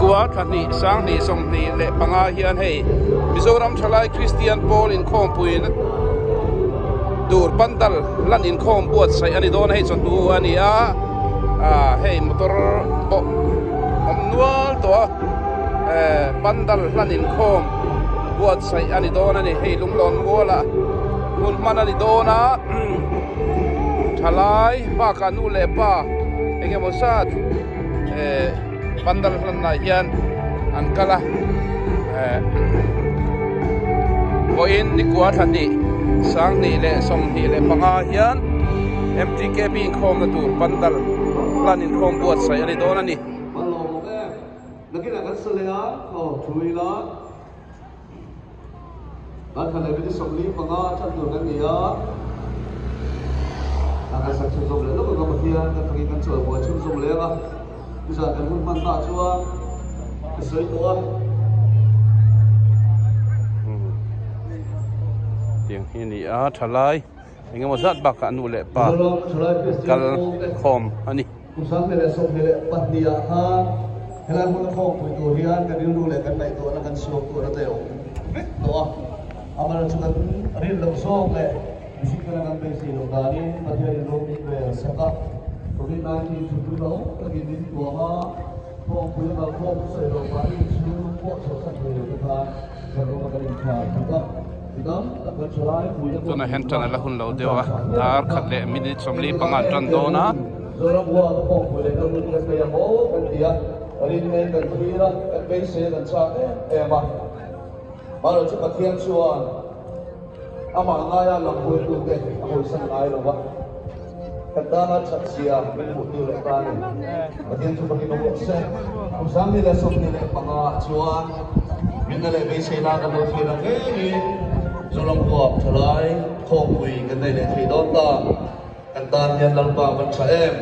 Nikua thani sang ni som ni le panga hian hei Mizoram thalai Christian Paul in khom puin dur pandal lan in khom buat sai ani don hei chon du ani a hei motor omnual to pandal lan in khom buat sai ani don ani hei lunglon gola mun man ani dona thalai pa kanu le pa enge mosat pandal lan na hian an kala voin Nikua thani sang ni le som ni le panga hian MTKB khom na tur pandal lan in khom buat sai ani don ani nakina kan salea thuila kan khalai bi somli panga chan tur kan nia akan sak chu zom le lo ko hian kan thagi kan chol bo chu zom le ga bisa kan hun man ta chuan soi to tiếng ini thalai engem mosat bak anu le pa kal khom ani kusang le som le patnia ha helan mun khom pui tu hian kan ru le kan nai to na kan sok to na teo to amara chukan rin lo sok le bisik kan kan be si lo dani pathian lo ni be saka COVID-19 chu lo lagi ni to ha khom pui ba khom sai lo pa ni chu ko so sa le ta kan ro kan kha ta tuna hentan ala hun lo dewa dar khatle minit somli panga tan dona zora bua ko ko le kan ni ka ya mo kan dia rin ne kan thira kan be se kan cha ma maro chu pathian chuan ama nga ya la ko tu te ko san ai lo ba kan da na chat sia men bu tu le ta ni pathian chu pathian ko se ko sam ni le som ni le panga chuan min le be se la ka mo thira ke ni Zolang buat thalai khom pui kan nei le thei don ta kan tan yan lang pa kan cha em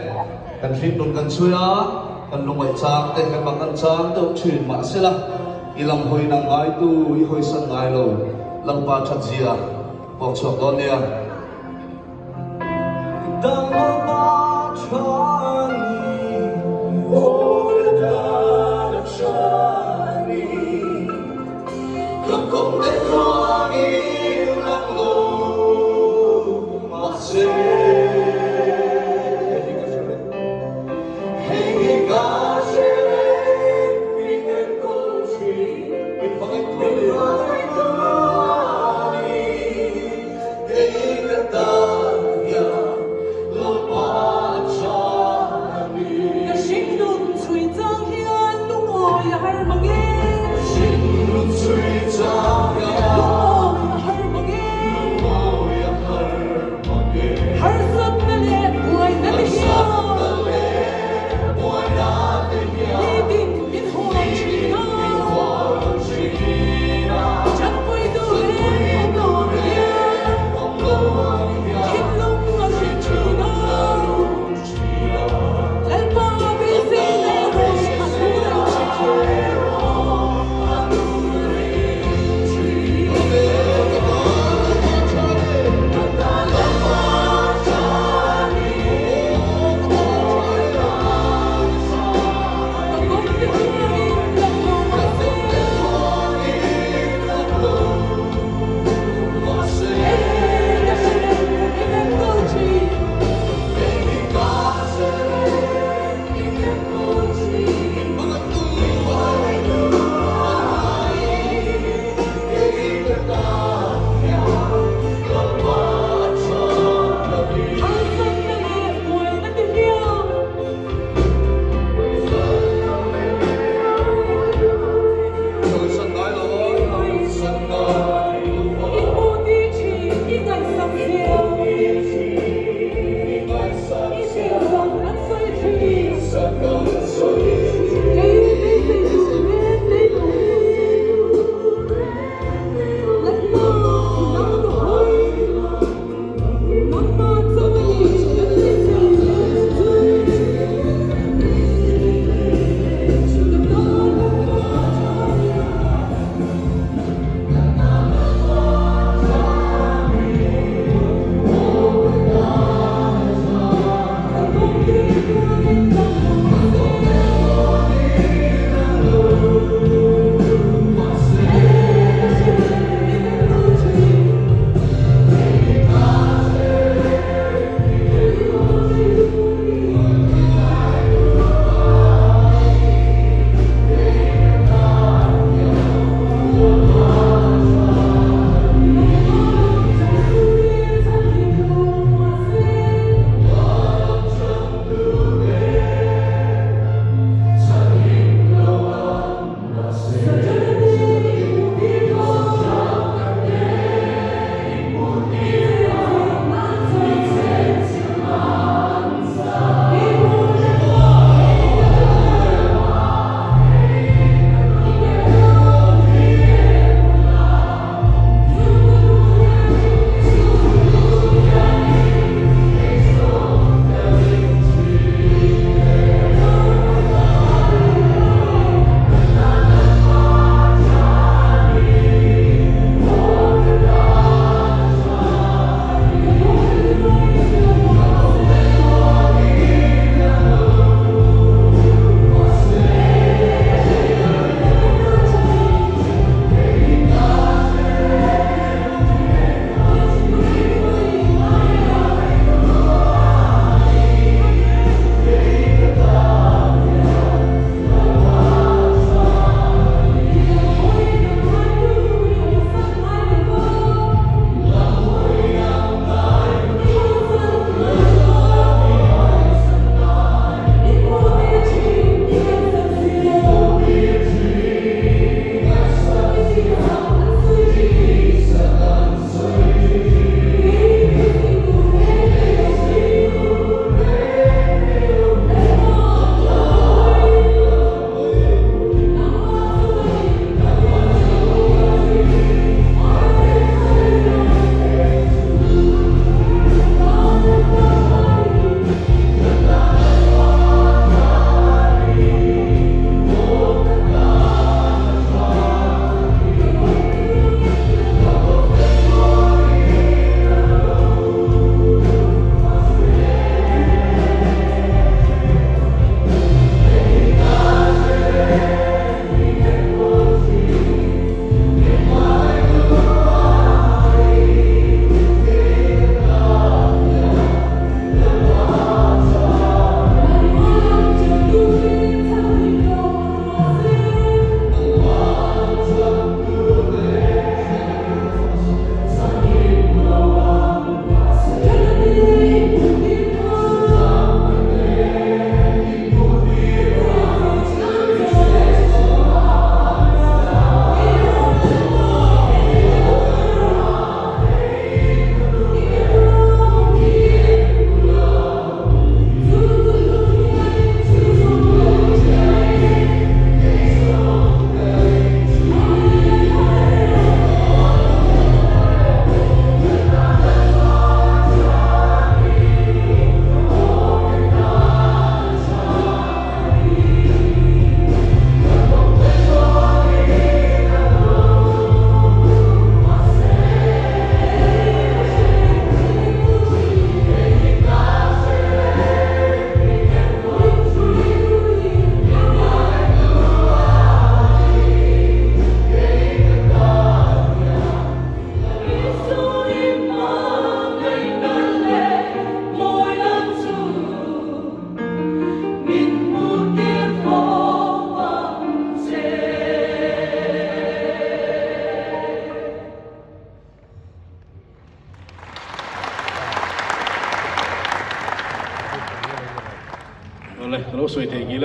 kan fit nun kan suya kan lungai chang te kan bang kan chang to thin ma sela ilam hoi nang ai tu I hoi san ngai lo lang pa chat zia bok chok don nia dang ma chani o da chani kom te chani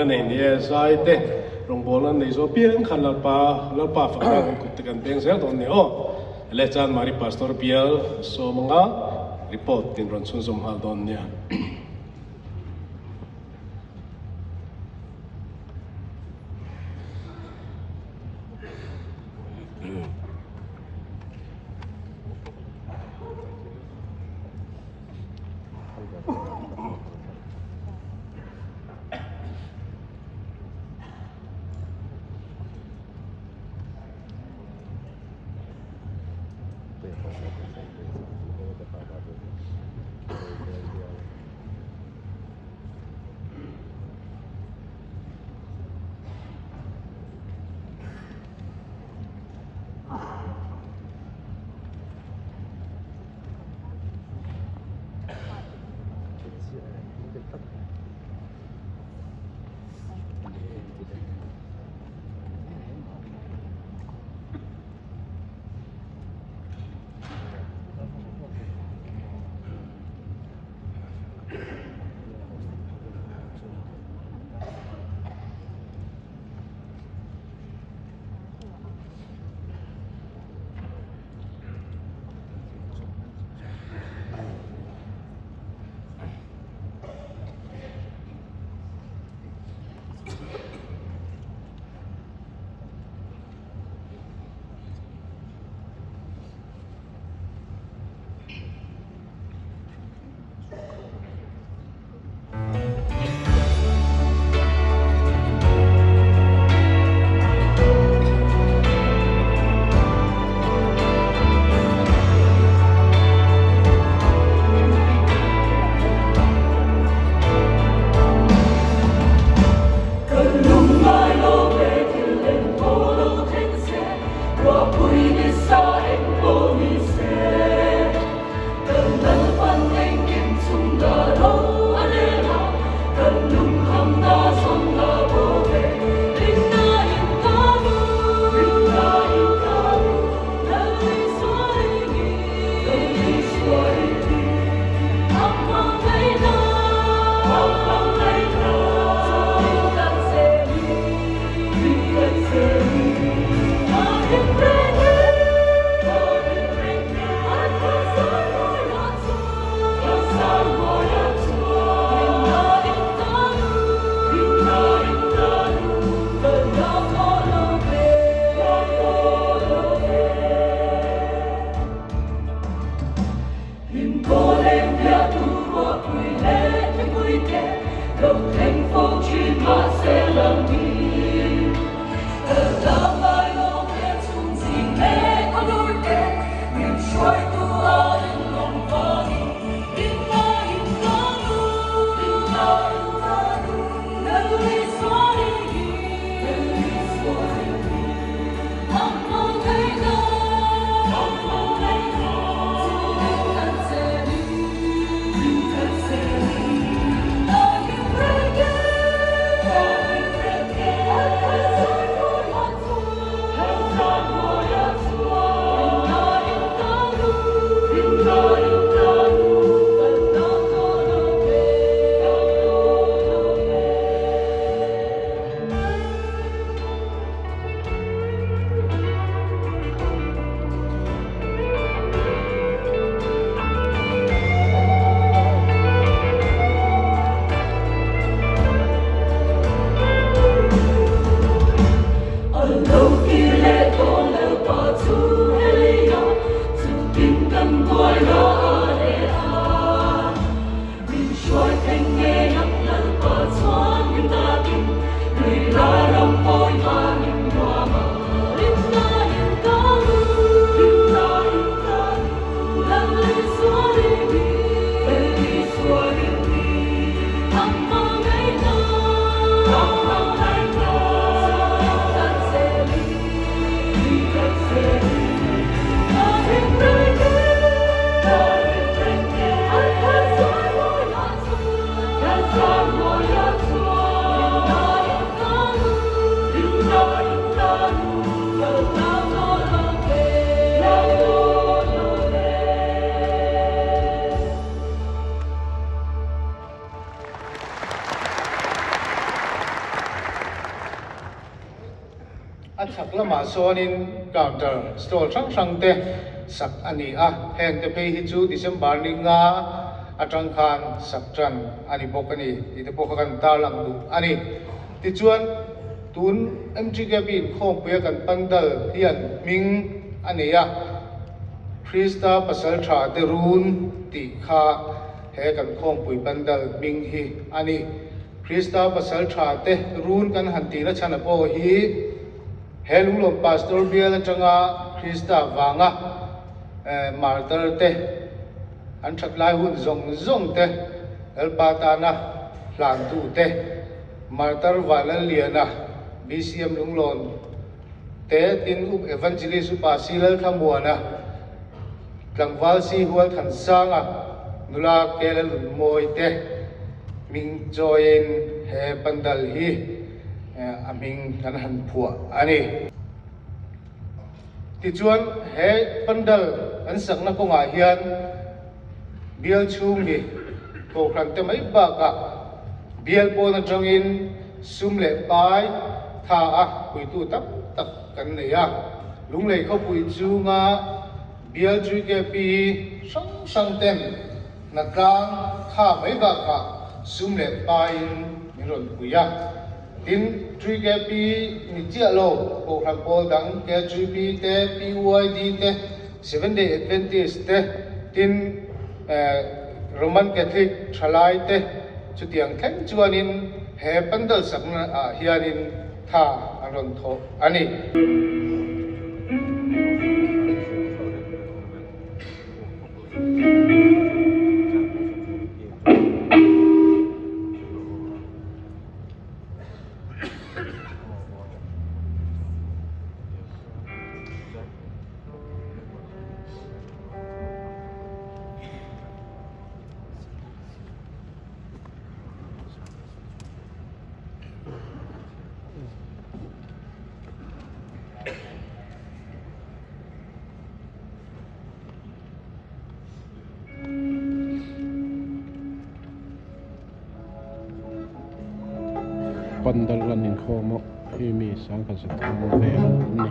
นั่นเองเนี่ยสายเต้รองบอลนั่นในโซเปียนขันลับปาฝักกันกุตกันเตียงเสียตอนนี้โอ้เลจานมาริพาสตอร์เปียลโซมังการีพอร์ตตินรันซุนสมฮัลตอนนี้ Hãy subscribe cho kênh Ghiền Mì Gõ để không bỏ lỡ thak lama sonin counter store sang te sak ani a heng te pe hi chu December ni nga atang khan saktran ani bokani ite pokan tar lang du ani ti chuan tun MTK bin khom pe kan pandal hian ming ani a Krista pasal tha te run ti kha he kan khom pui pandal ming hi ani Krista pasal tha te run kan hanti na chana po hi helung pastor bial changa Krista wanga martar te an that lai hun zong te elpatana plan tu te martar wala liana BCM lunglon te tin up evangelist upasilal thamuana tlangwal si hual than sanga nula kelal moi te ming join he pandal hi aming kan han phua ani ti chuan he pandal an sakna ko nga hian bial chung ni ko kran te mai ba ka bial po na jongin sum le pai tha a pui tu tak tak kan ne ya lung le kho pui chu nga bial chu ke pi sang tem na tlang kha mai ba ka sum le pai ni ron pui ya tin tree ke pi ni chia lo ko khan pol dang ke tree pi te PYD te 7 day Adventist te tin Roman Catholic thalai te chutiang theng chuanin he pandal sakna a hianin tha aron tho ani pandal lanin khomo himi sang kan se thamo ve ni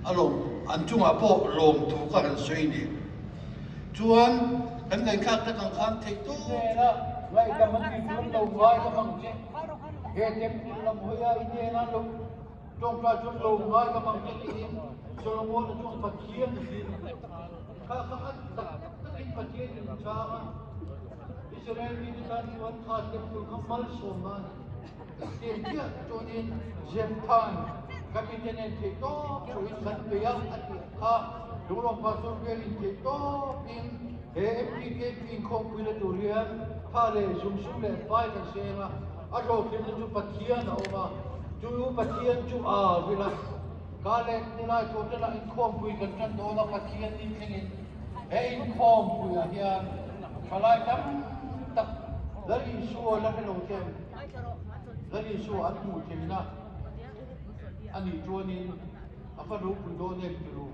along anjunga po long tu ka kan soi ni chuan kan ngai khak ta kan khan thei tu na lai ka man ki thum lo ngai ka mang che he tem lam hoya ine na lo trong tra chung lo ngai ka mang che ni so lo mo chung pa khien ka an ta in pa khien ni cha Israel ni ta ni wan kha tem tu kamal so man tem dia chonin Japan kapitenen te to so in kan pe ya ha Durong pasur gelin te to in AMPK in kompilatoria pale sumsum le pai kan sema aro kim chu pathian oma chu pathian chu a vila kale nila chotela in kompui kan tan do na pathian in thingin in kompui a hian khalai tam tak dari suo la helo tem dari suo an mu temina ani tuanin afaru pudo ne turu